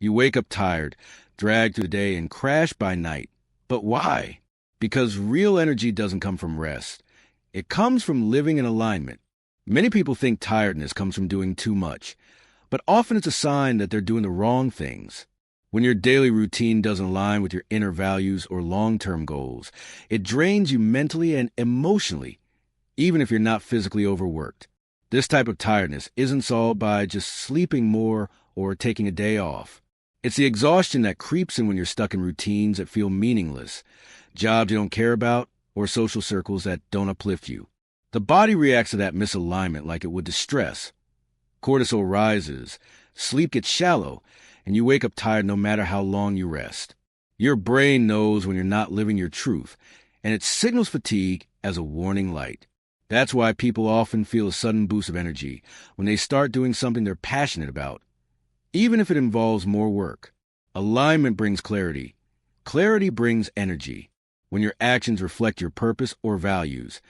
You wake up tired, dragged through the day, and crash by night. But why? Because real energy doesn't come from rest. It comes from living in alignment. Many people think tiredness comes from doing too much, but often it's a sign that they're doing the wrong things. When your daily routine doesn't align with your inner values or long-term goals, it drains you mentally and emotionally, even if you're not physically overworked. This type of tiredness isn't solved by just sleeping more or taking a day off. It's the exhaustion that creeps in when you're stuck in routines that feel meaningless, jobs you don't care about, or social circles that don't uplift you. The body reacts to that misalignment like it would to stress. Cortisol rises, sleep gets shallow, and you wake up tired no matter how long you rest. Your brain knows when you're not living your truth, and it signals fatigue as a warning light. That's why people often feel a sudden boost of energy when they start doing something they're passionate about, even if it involves more work. Alignment brings clarity. Clarity brings energy. When your actions reflect your purpose or values,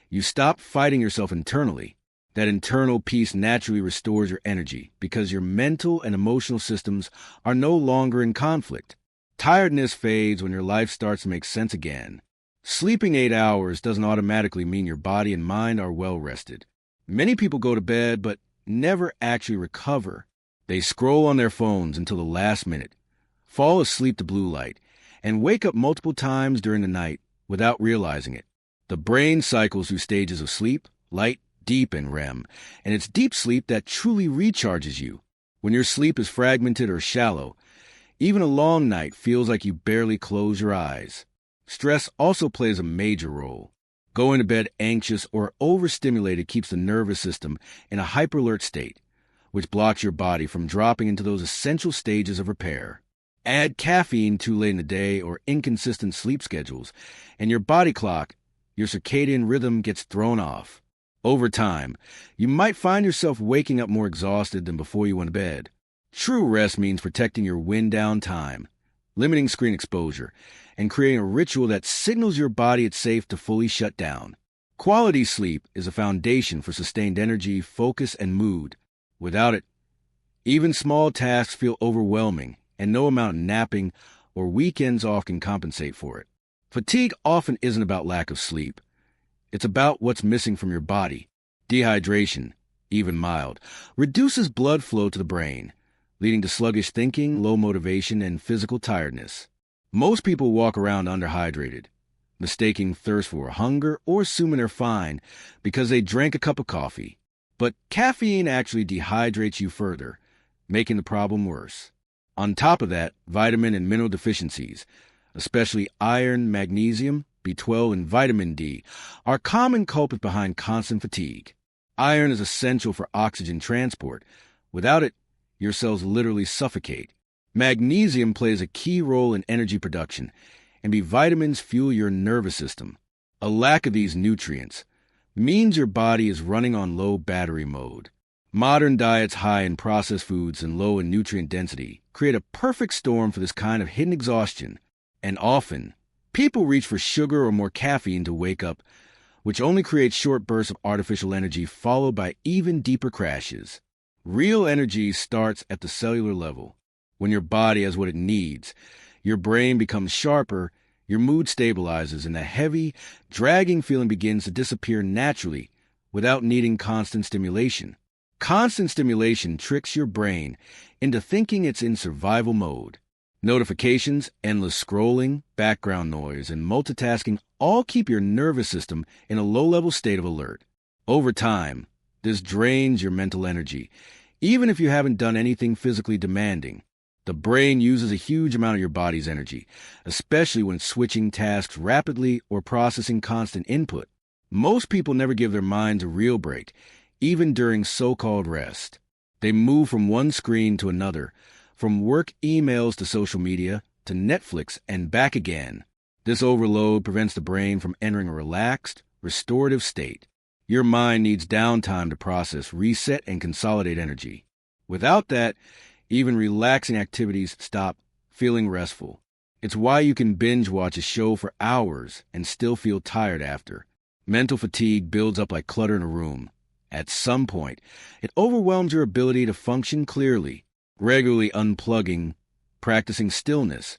you stop fighting yourself internally. That internal peace naturally restores your energy because your mental and emotional systems are no longer in conflict. Tiredness fades when your life starts to make sense again. Sleeping 8 hours doesn't automatically mean your body and mind are well rested. Many people go to bed but never actually recover. They scroll on their phones until the last minute, fall asleep to blue light, and wake up multiple times during the night without realizing it. The brain cycles through stages of sleep, light, deep, and REM, and it's deep sleep that truly recharges you. When your sleep is fragmented or shallow, even a long night feels like you barely close your eyes. Stress also plays a major role. Going to bed anxious or overstimulated keeps the nervous system in a hyperalert state, which blocks your body from dropping into those essential stages of repair. Add caffeine too late in the day or inconsistent sleep schedules, and your body clock, your circadian rhythm gets thrown off. Over time, you might find yourself waking up more exhausted than before you went to bed. True rest means protecting your wind-down time, limiting screen exposure, and creating a ritual that signals your body it's safe to fully shut down. Quality sleep is a foundation for sustained energy, focus, and mood. Without it, even small tasks feel overwhelming, and no amount of napping or weekends off can compensate for it. Fatigue often isn't about lack of sleep. It's about what's missing from your body. Dehydration, even mild, reduces blood flow to the brain, leading to sluggish thinking, low motivation, and physical tiredness. Most people walk around underhydrated, mistaking thirst for hunger or assuming they're fine because they drank a cup of coffee. But caffeine actually dehydrates you further, making the problem worse. On top of that, vitamin and mineral deficiencies, especially iron, magnesium, B12, and vitamin D, are common culprits behind constant fatigue. Iron is essential for oxygen transport. Without it, your cells literally suffocate. Magnesium plays a key role in energy production, and B vitamins fuel your nervous system. A lack of these nutrients means your body is running on low battery mode. Modern diets high in processed foods and low in nutrient density create a perfect storm for this kind of hidden exhaustion, and often, people reach for sugar or more caffeine to wake up, which only creates short bursts of artificial energy followed by even deeper crashes. Real energy starts at the cellular level. When your body has what it needs, your brain becomes sharper, your mood stabilizes, and the heavy, dragging feeling begins to disappear naturally without needing constant stimulation. Constant stimulation tricks your brain into thinking it's in survival mode. Notifications, endless scrolling, background noise, and multitasking all keep your nervous system in a low-level state of alert. Over time, this drains your mental energy, even if you haven't done anything physically demanding. The brain uses a huge amount of your body's energy, especially when switching tasks rapidly or processing constant input. Most people never give their minds a real break, even during so-called rest. They move from one screen to another, from work emails to social media to Netflix and back again. This overload prevents the brain from entering a relaxed, restorative state. Your mind needs downtime to process, reset, and consolidate energy. Without that, even relaxing activities stop feeling restful. It's why you can binge watch a show for hours and still feel tired after. Mental fatigue builds up like clutter in a room. At some point, it overwhelms your ability to function clearly. Regularly unplugging Practicing stillness,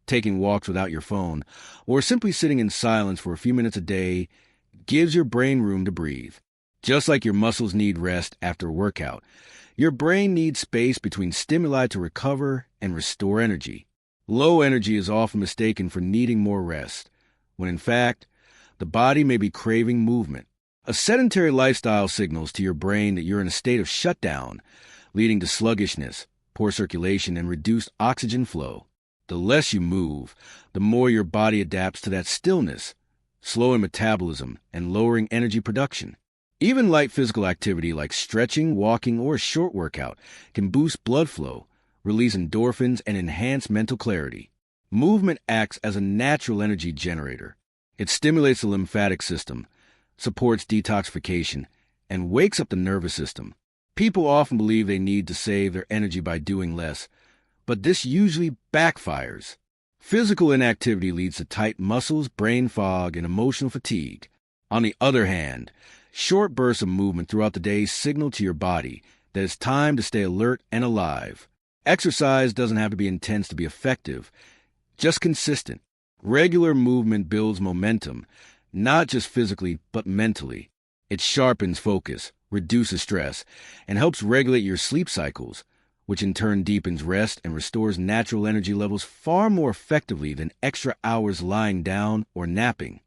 taking walks without your phone, or simply sitting in silence for a few minutes a day gives your brain room to breathe. Just like your muscles need rest after a workout, your brain needs space between stimuli to recover and restore energy. Low energy is often mistaken for needing more rest, when in fact, the body may be craving movement. A sedentary lifestyle signals to your brain that you're in a state of shutdown, leading to sluggishness, poor circulation, and reduced oxygen flow. The less you move, the more your body adapts to that stillness, slowing metabolism and lowering energy production. Even light physical activity like stretching, walking, or a short workout can boost blood flow, release endorphins, and enhance mental clarity. Movement acts as a natural energy generator. It stimulates the lymphatic system, supports detoxification, and wakes up the nervous system. People often believe they need to save their energy by doing less, but this usually backfires. Physical inactivity leads to tight muscles, brain fog, and emotional fatigue. On the other hand, short bursts of movement throughout the day signal to your body that it's time to stay alert and alive. Exercise doesn't have to be intense to be effective, just consistent. Regular movement builds momentum, not just physically, but mentally. It sharpens focus, reduces stress, and helps regulate your sleep cycles, which in turn deepens rest and restores natural energy levels far more effectively than extra hours lying down or napping.